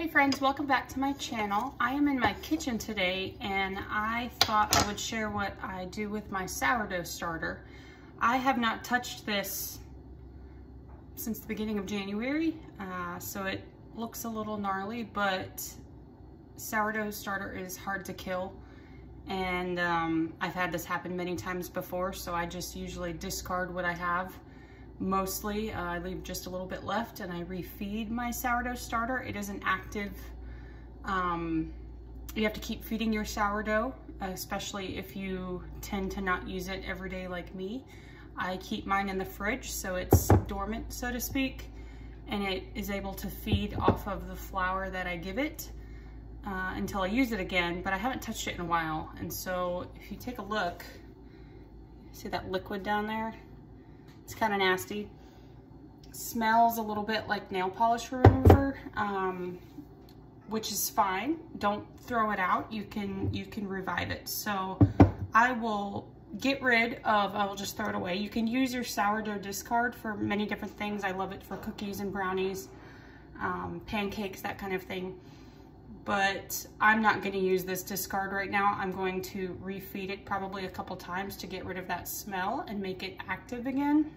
Hey friends, welcome back to my channel. I am in my kitchen today and I thought I would share what I do with my sourdough starter. I have not touched this since the beginning of January, so it looks a little gnarly, but sourdough starter is hard to kill, and I've had this happen many times before, so I just usually discard what I have. Mostly, I leave just a little bit left and I refeed my sourdough starter. It is an active, you have to keep feeding your sourdough, especially if you tend to not use it every day like me. I keep mine in the fridge so it's dormant, so to speak, and it is able to feed off of the flour that I give it until I use it again, but I haven't touched it in a while. And so if you take a look, see that liquid down there? It's kind of nasty. Smells a little bit like nail polish remover, which is fine. Don't throw it out. You can revive it. So I will get rid of, I will just throw it away. You can use your sourdough discard for many different things. I love it for cookies and brownies, pancakes, that kind of thing. But I'm not going to use this discard right now. I'm going to refeed it probably a couple times to get rid of that smell and make it active again.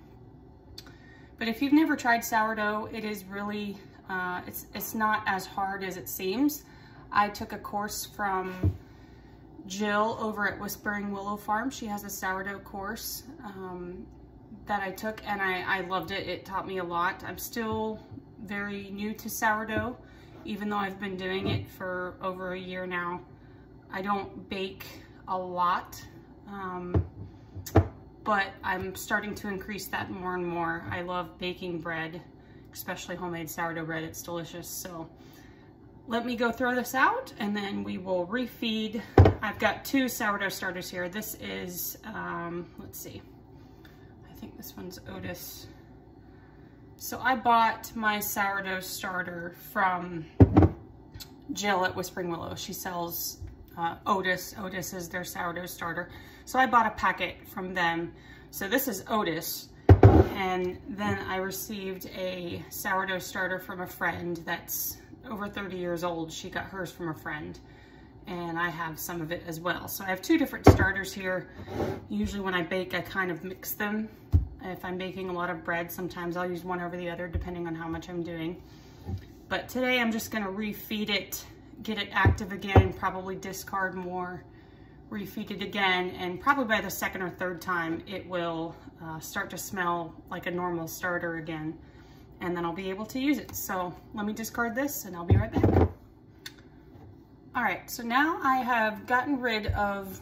But if you've never tried sourdough, it is really, it's not as hard as it seems. I took a course from Jill over at Whispering Willow Farm. She has a sourdough course that I took, and I loved it. It taught me a lot. I'm still very new to sourdough, even though I've been doing it for over a year now. I don't bake a lot, but I'm starting to increase that more and more. I love baking bread, especially homemade sourdough bread. It's delicious. So let me go throw this out and then we will refeed. I've got two sourdough starters here. This is, let's see, I think this one's Otis. So I bought my sourdough starter from Jill at Whispering Willow. She sells Otis. Otis is their sourdough starter. So I bought a packet from them. So this is Otis. And then I received a sourdough starter from a friend that's over 30 years old. She got hers from a friend. And I have some of it as well. So I have two different starters here. Usually when I bake, I kind of mix them. If I'm baking a lot of bread, sometimes I'll use one over the other depending on how much I'm doing. But today I'm just gonna refeed it, get it active again, probably discard more, refeed it again, and probably by the second or third time it will start to smell like a normal starter again, and then I'll be able to use it. So let me discard this and I'll be right back. All right, so now I have gotten rid of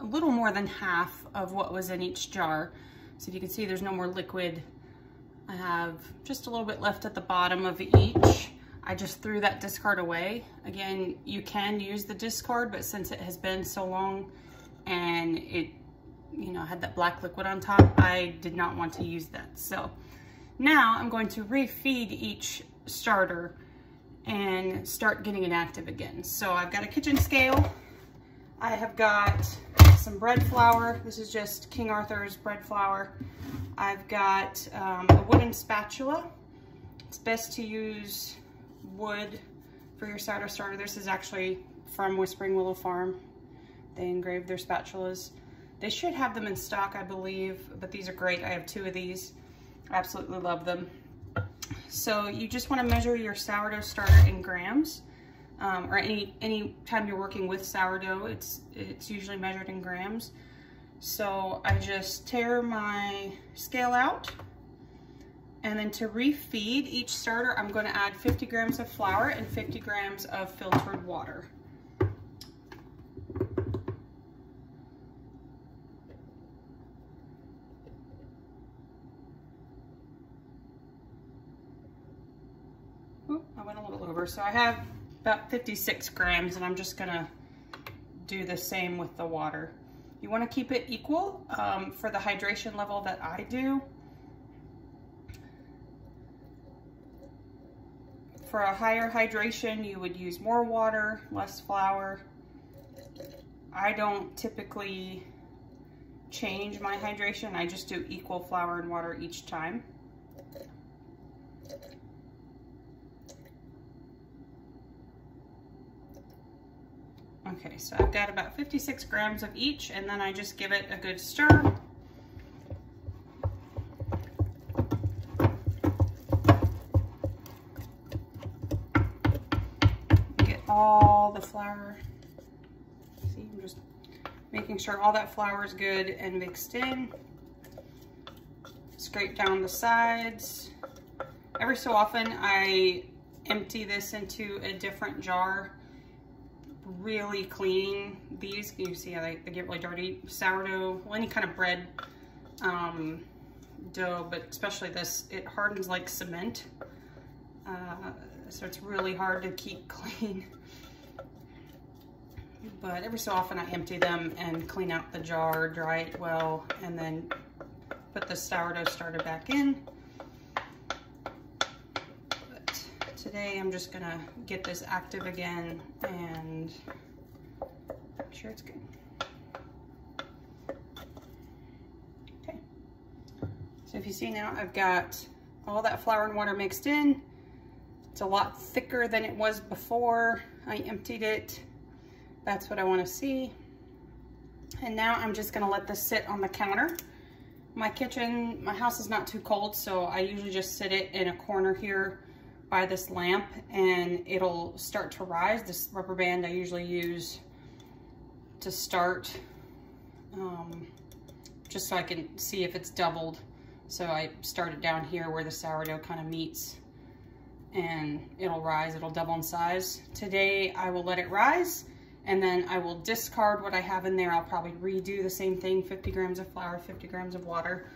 a little more than half of what was in each jar. So if you can see, there's no more liquid. I have just a little bit left at the bottom of each. I just threw that discard away. Again, you can use the discard, but since it has been so long and it, you know, had that black liquid on top, I did not want to use that. So now I'm going to refeed each starter and start getting it active again. So I've got a kitchen scale. I have got some bread flour. This is just King Arthur's bread flour. I've got a wooden spatula. It's best to use wood for your sourdough starter. This is actually from Whispering Willow Farm. They engraved their spatulas. They should have them in stock, I believe, but these are great. I have two of these. I absolutely love them. So you just want to measure your sourdough starter in grams. Or any time you're working with sourdough, it's usually measured in grams. So I just tear my scale out, and then to refeed each starter, I'm going to add 50 grams of flour and 50 grams of filtered water. Oop, I went a little over, so I have about 56 grams, and I'm just gonna do the same with the water. You wanna keep it equal for the hydration level that I do. For a higher hydration, you would use more water, less flour. I don't typically change my hydration. I just do equal flour and water each time. Okay, so I've got about 56 grams of each, and then I just give it a good stir. Get all the flour. See, I'm just making sure all that flour is good and mixed in. Scrape down the sides. Every so often I empty this into a different jar, really cleaning these. You see how they get really dirty. Sourdough, well, any kind of bread dough, but especially this, it hardens like cement. So it's really hard to keep clean. But every so often I empty them and clean out the jar, dry it well, and then put the sourdough starter back in. But today I'm just gonna get this active again and make sure it's good. Okay. So if you see now, I've got all that flour and water mixed in. It's a lot thicker than it was before I emptied it. That's what I want to see. And now I'm just gonna let this sit on the counter. My house is not too cold, so I usually just sit it in a corner here by this lamp and it'll start to rise. This rubber band I usually use to start, just so I can see if it's doubled. So I start it down here where the sourdough kind of meets and it'll rise, it'll double in size. Today I will let it rise and then I will discard what I have in there. I'll probably redo the same thing, 50 grams of flour, 50 grams of water,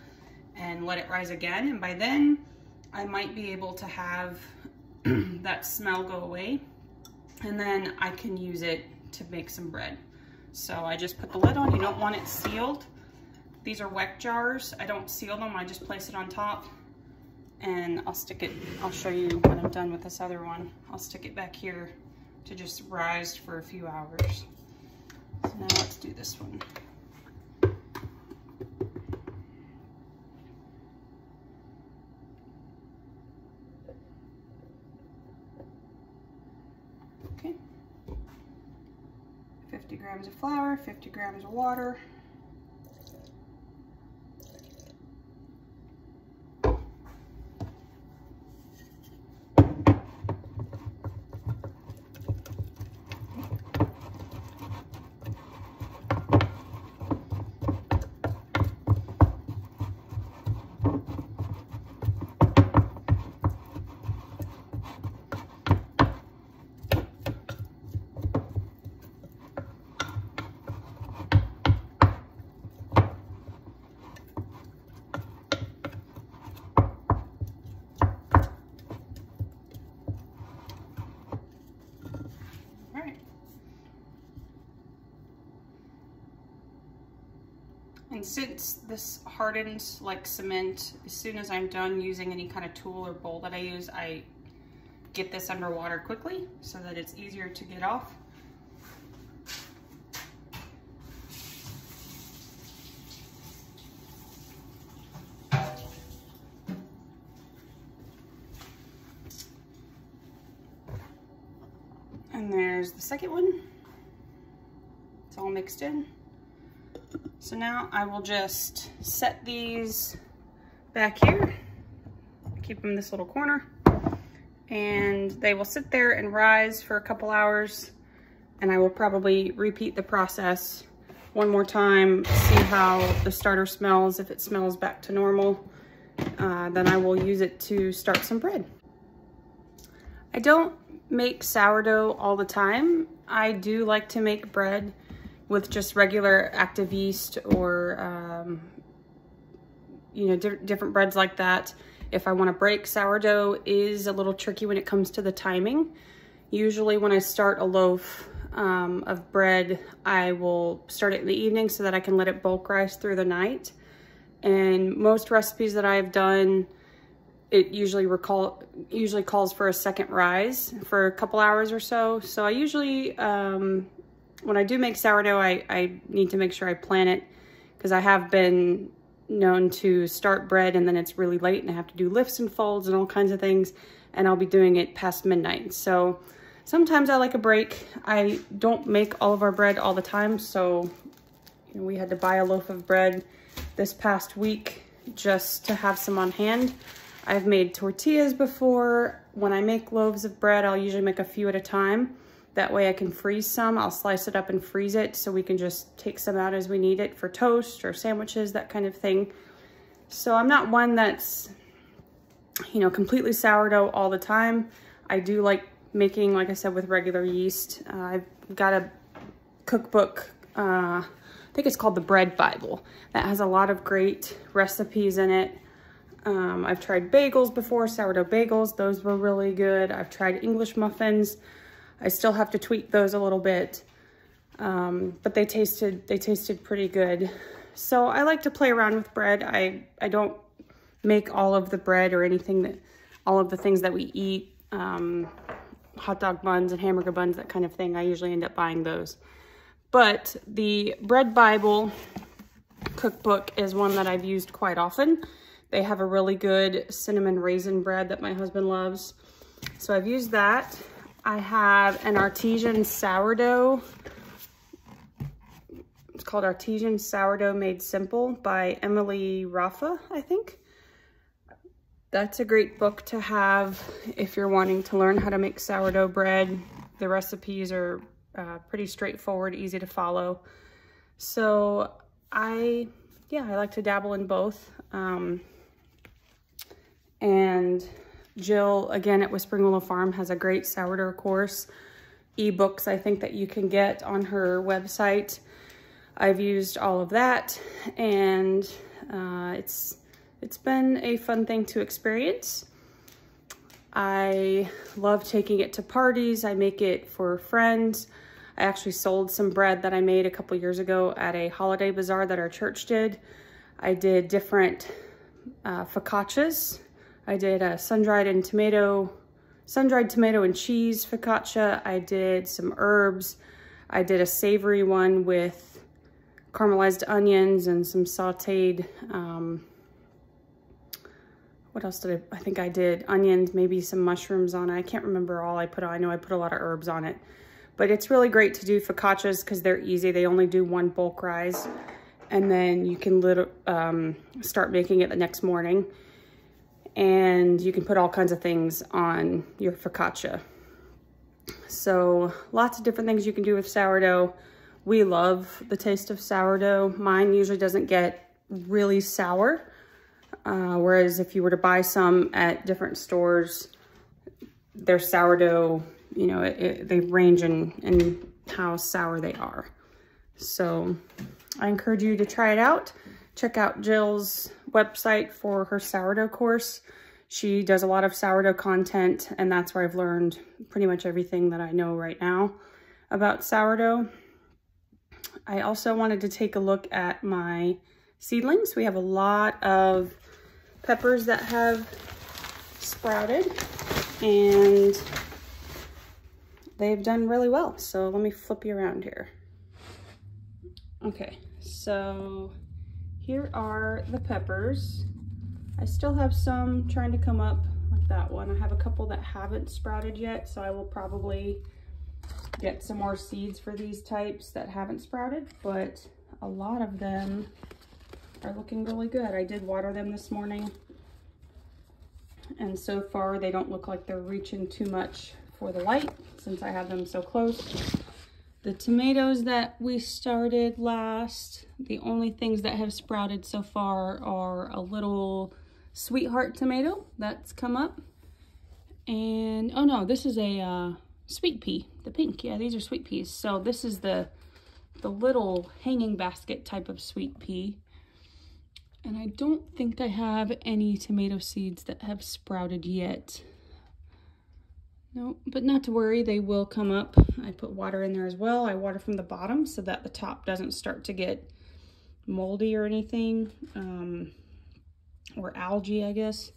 and let it rise again. And by then, I might be able to have that smell go away. And then I can use it to make some bread. So I just put the lid on. You don't want it sealed. These are weck jars. I don't seal them, I just place it on top. And I'll stick it, I'll show you when I'm done with this other one. I'll stick it back here to just rise for a few hours. So now let's do this one. Okay. 50 grams of flour, 50 grams of water. And since this hardens like cement, as soon as I'm done using any kind of tool or bowl that I use, I get this underwater quickly so that it's easier to get off. And there's the second one. It's all mixed in. So now I will just set these back here, keep them in this little corner, and they will sit there and rise for a couple hours, and I will probably repeat the process one more time, see how the starter smells. If it smells back to normal, then I will use it to start some bread. I don't make sourdough all the time. I do like to make bread with just regular active yeast or, you know, different breads like that. If I want to break, sourdough is a little tricky when it comes to the timing. Usually when I start a loaf of bread, I will start it in the evening so that I can let it bulk rise through the night. And most recipes that I've done, it usually calls for a second rise for a couple hours or so. So I usually, when I do make sourdough, I need to make sure I plan it, because I have been known to start bread and then it's really late and I have to do lifts and folds and all kinds of things, and I'll be doing it past midnight. So sometimes I like a break. I don't make all of our bread all the time, so you know, we had to buy a loaf of bread this past week just to have some on hand. I've made tortillas before. When I make loaves of bread, I'll usually make a few at a time. That way I can freeze some. I'll slice it up and freeze it so we can just take some out as we need it for toast or sandwiches, that kind of thing. So I'm not one that's, you know, completely sourdough all the time. I do like making, like I said, with regular yeast. I've got a cookbook, I think it's called the Bread Bible, that has a lot of great recipes in it. I've tried bagels before, sourdough bagels. Those were really good. I've tried English muffins. I still have to tweak those a little bit, but they tasted pretty good. So I like to play around with bread. I don't make all of the bread or anything all of the things that we eat, hot dog buns and hamburger buns, that kind of thing. I usually end up buying those. But the Bread Bible cookbook is one that I've used quite often. They have a really good cinnamon raisin bread that my husband loves. So I've used that. I have an artesian sourdough. It's called Artesian Sourdough Made Simple by Emily Raffa, I think. That's a great book to have if you're wanting to learn how to make sourdough bread. The recipes are pretty straightforward, easy to follow. So I like to dabble in both. And Jill, again, at Whispering Willow Farm, has a great sourdough course, ebooks, I think, that you can get on her website. I've used all of that, and it's been a fun thing to experience. I love taking it to parties. I make it for friends. I actually sold some bread that I made a couple years ago at a holiday bazaar that our church did. I did different focaccias. I did a sun-dried tomato and cheese focaccia. I did some herbs. I did a savory one with caramelized onions and some sauteed, what else did I think I did onions, maybe some mushrooms on it. I can't remember all I put on. I know I put a lot of herbs on it. But it's really great to do focaccias because they're easy. They only do one bulk rise. And then you can start making it the next morning. And you can put all kinds of things on your focaccia. So lots of different things you can do with sourdough. We love the taste of sourdough. Mine usually doesn't get really sour. Whereas if you were to buy some at different stores, their sourdough, you know, they range in how sour they are. So I encourage you to try it out. Check out Jill's website for her sourdough course. She does a lot of sourdough content, and that's where I've learned pretty much everything that I know right now about sourdough. I also wanted to take a look at my seedlings. We have a lot of peppers that have sprouted, and they've done really well. So let me flip you around here. Okay, so here are the peppers. I still have some trying to come up, like that one. I have a couple that haven't sprouted yet, so I will probably get some more seeds for these types that haven't sprouted, but a lot of them are looking really good. I did water them this morning, and so far they don't look like they're reaching too much for the light since I have them so close. The tomatoes that we started last, the only things that have sprouted so far are a little sweetheart tomato that's come up. And, oh no, this is a sweet pea, the pink. Yeah, these are sweet peas. So this is the little hanging basket type of sweet pea. And I don't think I have any tomato seeds that have sprouted yet. No, but not to worry, they will come up. I put water in there as well. I water from the bottom so that the top doesn't start to get moldy or anything, or algae, I guess.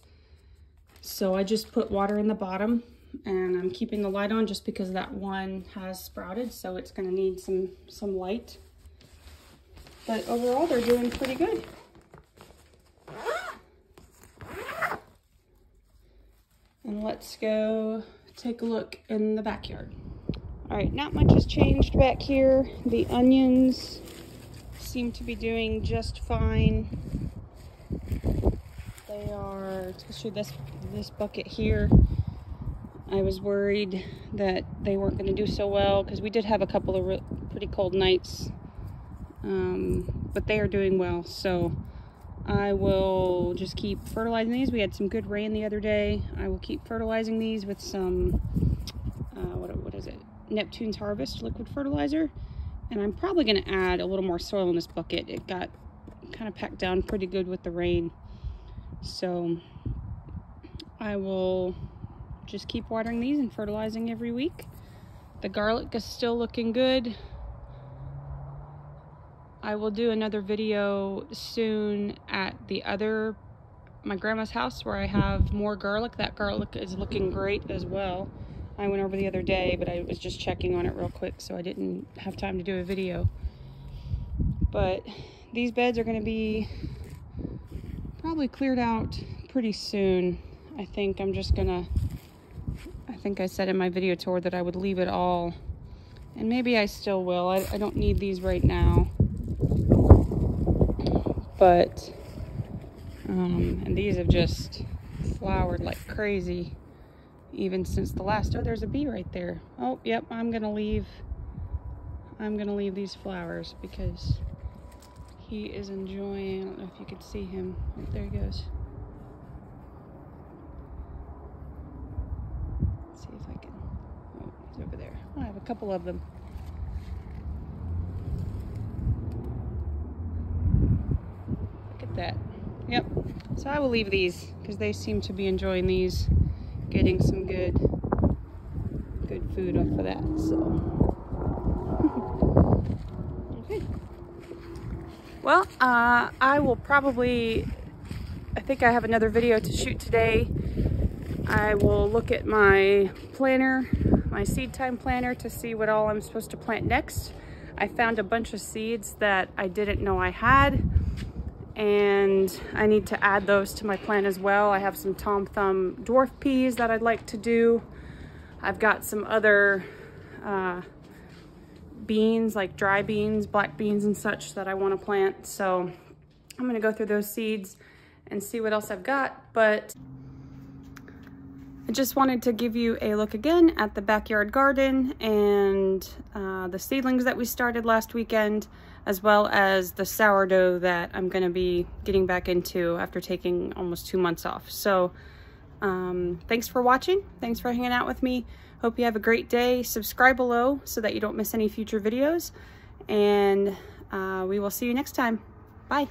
So I just put water in the bottom, and I'm keeping the light on just because that one has sprouted, so it's gonna need some light. But overall, they're doing pretty good. And let's go take a look in the backyard. All right, not much has changed back here. The onions seem to be doing just fine. They are, especially this bucket here. I was worried that they weren't going to do so well because we did have a couple of pretty cold nights, but they are doing well. So I will just keep fertilizing these. We had some good rain the other day. I will keep fertilizing these with some, what is it? Neptune's Harvest liquid fertilizer. And I'm probably going to add a little more soil in this bucket. It got kind of packed down pretty good with the rain. So I will just keep watering these and fertilizing every week. The garlic is still looking good. I will do another video soon at my grandma's house where I have more garlic. That garlic is looking great as well. I went over the other day, but I was just checking on it real quick, so I didn't have time to do a video. But these beds are going to be probably cleared out pretty soon. I think I'm just gonna, I think I said in my video tour that I would leave it all, and maybe I still will. I don't need these right now, but and these have just flowered like crazy even since the last. Oh, there's a bee right there. Oh, yep, I'm gonna leave these flowers because he is enjoying. I don't know if you could see him. Oh, there he goes. Let's see if I can. Oh, he's over there. I have a couple of them. Look at that. Yep. So I will leave these because they seem to be enjoying these, getting some good food off of that. So okay. Well, I will probably, I think I have another video to shoot today. I will look at my planner, my seed time planner, to see what all I'm supposed to plant next. I found a bunch of seeds that I didn't know I had, and I need to add those to my plan as well. I have some Tom Thumb dwarf peas that I'd like to do. I've got some other beans, like dry beans, black beans and such, that I want to plant. So I'm going to go through those seeds and see what else I've got. But I just wanted to give you a look again at the backyard garden and the seedlings that we started last weekend, as well as the sourdough that I'm going to be getting back into after taking almost 2 months off. So thanks for watching. Thanks for hanging out with me. Hope you have a great day. Subscribe below so that you don't miss any future videos, and we will see you next time. Bye.